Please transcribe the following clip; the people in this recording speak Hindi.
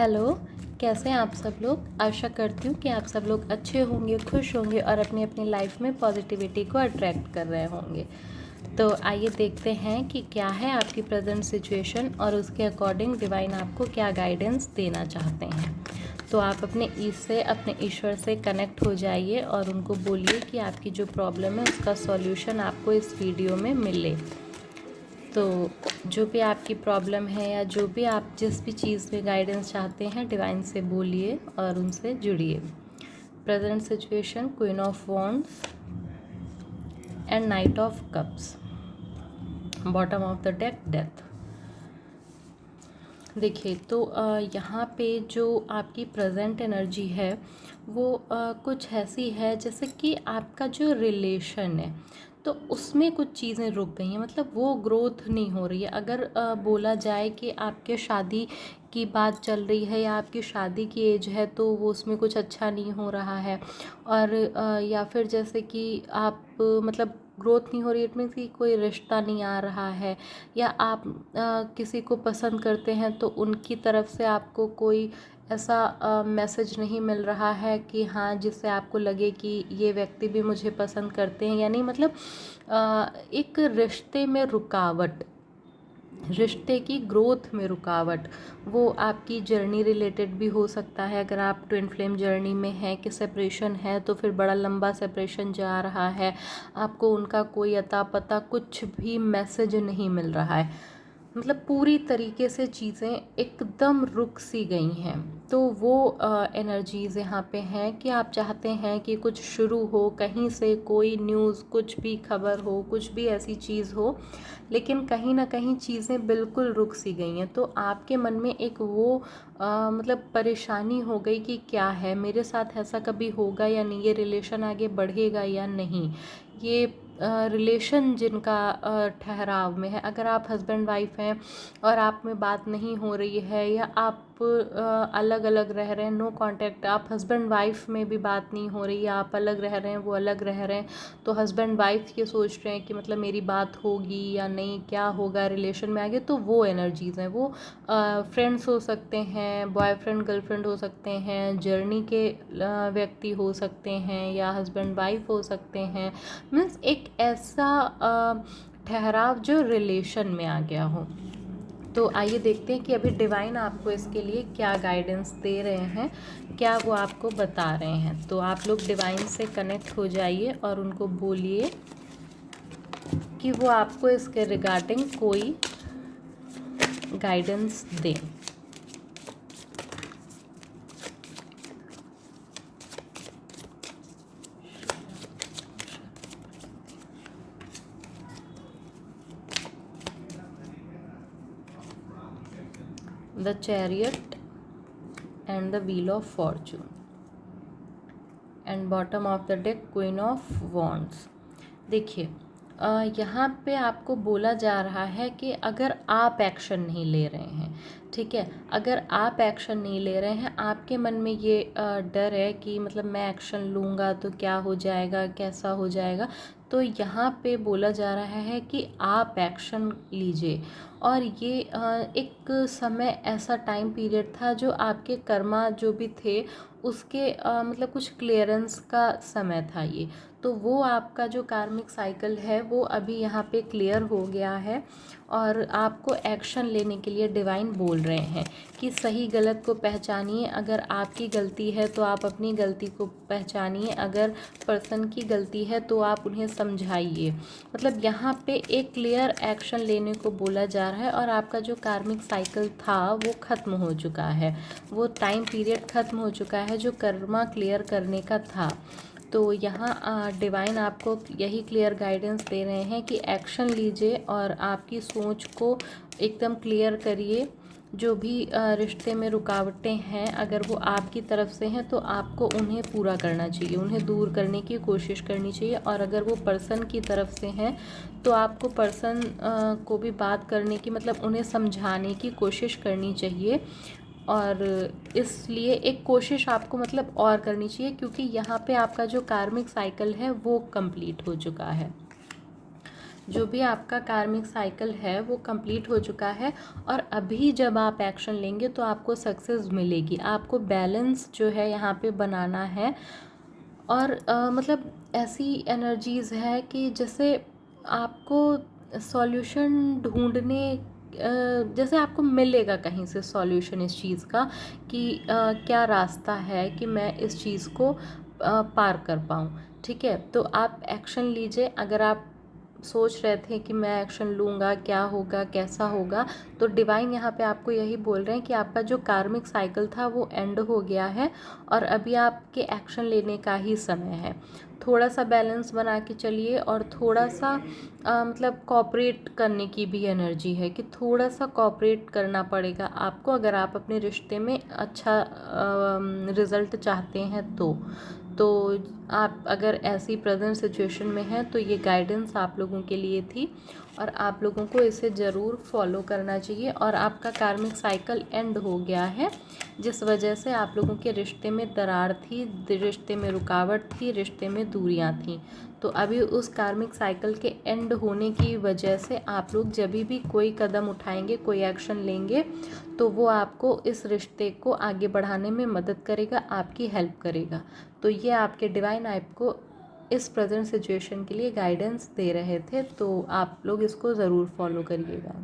हेलो, कैसे हैं आप सब लोग। आशा करती हूँ कि आप सब लोग अच्छे होंगे, खुश होंगे और अपनी अपनी लाइफ में पॉजिटिविटी को अट्रैक्ट कर रहे होंगे। तो आइए देखते हैं कि क्या है आपकी प्रेजेंट सिचुएशन और उसके अकॉर्डिंग डिवाइन आपको क्या गाइडेंस देना चाहते हैं। तो आप अपने से अपने ईश्वर से कनेक्ट हो जाइए और उनको बोलिए कि आपकी जो प्रॉब्लम है उसका सॉल्यूशन आपको इस वीडियो में मिले। तो जो भी आपकी प्रॉब्लम है या जो भी आप जिस भी चीज़ में गाइडेंस चाहते हैं, डिवाइन से बोलिए और उनसे जुड़िए। Present situation, queen of wands and night of cups, bottom of the deck, death. देखिए, तो यहाँ पे जो आपकी प्रेजेंट एनर्जी है वो कुछ ऐसी है जैसे कि आपका जो रिलेशन है तो उसमें कुछ चीज़ें रुक गई हैं, मतलब वो ग्रोथ नहीं हो रही है। अगर बोला जाए कि आपके शादी की बात चल रही है या आपकी शादी की एज है तो वो उसमें कुछ अच्छा नहीं हो रहा है, और या फिर जैसे कि आप मतलब ग्रोथ नहीं हो रही, इट मीन्स कि कोई रिश्ता नहीं आ रहा है, या आप किसी को पसंद करते हैं तो उनकी तरफ से आपको कोई ऐसा मैसेज नहीं मिल रहा है कि हाँ, जिससे आपको लगे कि ये व्यक्ति भी मुझे पसंद करते हैं, यानी मतलब एक रिश्ते में रुकावट, रिश्ते की ग्रोथ में रुकावट, वो आपकी जर्नी रिलेटेड भी हो सकता है। अगर आप ट्विन फ्लेम जर्नी में हैं कि सेपरेशन है तो फिर बड़ा लंबा सेपरेशन जा रहा है, आपको उनका कोई अता पता कुछ भी मैसेज नहीं मिल रहा है, मतलब पूरी तरीके से चीज़ें एकदम रुक सी गई हैं। तो वो एनर्जीज़ यहाँ पे हैं कि आप चाहते हैं कि कुछ शुरू हो, कहीं से कोई न्यूज़, कुछ भी खबर हो, कुछ भी ऐसी चीज़ हो, लेकिन कहीं ना कहीं चीज़ें बिल्कुल रुक सी गई हैं। तो आपके मन में एक वो मतलब परेशानी हो गई कि क्या है, मेरे साथ ऐसा कभी होगा या नहीं, ये रिलेशन आगे बढ़ेगा या नहीं, ये रिलेशन जिनका ठहराव में है। अगर आप हस्बैंड वाइफ हैं और आप में बात नहीं हो रही है या आप अलग अलग रह रहे हैं, नो कांटेक्ट, आप हस्बैंड वाइफ में भी बात नहीं हो रही है, आप अलग रह रहे हैं, वो अलग रह रहे हैं, तो हस्बैंड वाइफ ये सोच रहे हैं कि मतलब मेरी बात होगी या नहीं, क्या होगा रिलेशन में आगे। तो वो एनर्जीज़ हैं, वो फ्रेंड्स हो सकते हैं, बॉयफ्रेंड गर्लफ्रेंड हो सकते हैं, जर्नी के व्यक्ति हो सकते हैं, या हस्बैंड वाइफ हो सकते हैं। मीन्स एक ऐसा ठहराव जो रिलेशन में आ गया हो। तो आइए देखते हैं कि अभी डिवाइन आपको इसके लिए क्या गाइडेंस दे रहे हैं, क्या वो आपको बता रहे हैं। तो आप लोग डिवाइन से कनेक्ट हो जाइए और उनको बोलिए कि वो आपको इसके रिगार्डिंग कोई गाइडेंस दें। The chariot and the wheel of Fortune and bottom of the deck, queen of wands. देखिए, यहाँ पे आपको बोला जा रहा है कि अगर आप एक्शन नहीं ले रहे हैं, ठीक है, अगर आप एक्शन नहीं ले रहे हैं, आपके मन में ये डर है कि मतलब मैं एक्शन लूँगा तो क्या हो जाएगा, कैसा हो जाएगा, तो यहाँ पे बोला जा रहा है कि आप एक्शन लीजिए। और ये एक समय, ऐसा टाइम पीरियड था जो आपके कर्मा जो भी थे उसके मतलब कुछ क्लियरेंस का समय था ये। तो वो आपका जो कार्मिक साइकिल है वो अभी यहाँ पे क्लियर हो गया है, और आपको एक्शन लेने के लिए डिवाइन बोल रहे हैं कि सही गलत को पहचानिए। अगर आपकी गलती है तो आप अपनी गलती को पहचानिए, अगर पर्सन की गलती है तो आप उन्हें समझाइए। मतलब यहाँ पे एक क्लियर एक्शन लेने को बोला जा रहा है, और आपका जो कार्मिक साइकिल था वो ख़त्म हो चुका है, वो टाइम पीरियड ख़त्म हो चुका है जो कर्मा क्लियर करने का था। तो यहाँ डिवाइन आपको यही क्लियर गाइडेंस दे रहे हैं कि एक्शन लीजिए और आपकी सोच को एकदम क्लियर करिए। जो भी रिश्ते में रुकावटें हैं, अगर वो आपकी तरफ से हैं तो आपको उन्हें पूरा करना चाहिए, उन्हें दूर करने की कोशिश करनी चाहिए। और अगर वो पर्सन की तरफ से हैं तो आपको पर्सन को भी बात करने की, मतलब उन्हें समझाने की कोशिश करनी चाहिए। और इसलिए एक कोशिश आपको मतलब और करनी चाहिए, क्योंकि यहाँ पे आपका जो कार्मिक साइकिल है वो कंप्लीट हो चुका है। जो भी आपका कार्मिक साइकिल है वो कंप्लीट हो चुका है, और अभी जब आप एक्शन लेंगे तो आपको सक्सेस मिलेगी। आपको बैलेंस जो है यहाँ पे बनाना है, और मतलब ऐसी एनर्जीज़ है कि जैसे आपको सॉल्यूशन ढूंढने, जैसे आपको मिलेगा कहीं से सॉल्यूशन इस चीज़ का, कि क्या रास्ता है कि मैं इस चीज़ को पार कर पाऊँ। ठीक है, तो आप एक्शन लीजिए। अगर आप सोच रहे थे कि मैं एक्शन लूँगा, क्या होगा, कैसा होगा, तो डिवाइन यहाँ पे आपको यही बोल रहे हैं कि आपका जो कार्मिक साइकिल था वो एंड हो गया है, और अभी आपके एक्शन लेने का ही समय है। थोड़ा सा बैलेंस बना के चलिए, और थोड़ा सा मतलब कॉपरेट करने की भी एनर्जी है कि थोड़ा सा कॉपरेट करना पड़ेगा आपको, अगर आप अपने रिश्ते में अच्छा रिज़ल्ट चाहते हैं तो आप अगर ऐसी प्रेजेंट सिचुएशन में हैं तो ये गाइडेंस आप लोगों के लिए थी, और आप लोगों को इसे ज़रूर फॉलो करना चाहिए। और आपका कार्मिक साइकिल एंड हो गया है, जिस वजह से आप लोगों के रिश्ते में दरार थी, रिश्ते में रुकावट थी, रिश्ते में दूरियां थीं। तो अभी उस कार्मिक साइकिल के एंड होने की वजह से आप लोग जब भी कोई कदम उठाएंगे, कोई एक्शन लेंगे, तो वो आपको इस रिश्ते को आगे बढ़ाने में मदद करेगा, आपकी हेल्प करेगा। तो ये आपके डिवाइन आपको इस प्रेजेंट सिचुएशन के लिए गाइडेंस दे रहे थे, तो आप लोग इसको ज़रूर फॉलो करिएगा।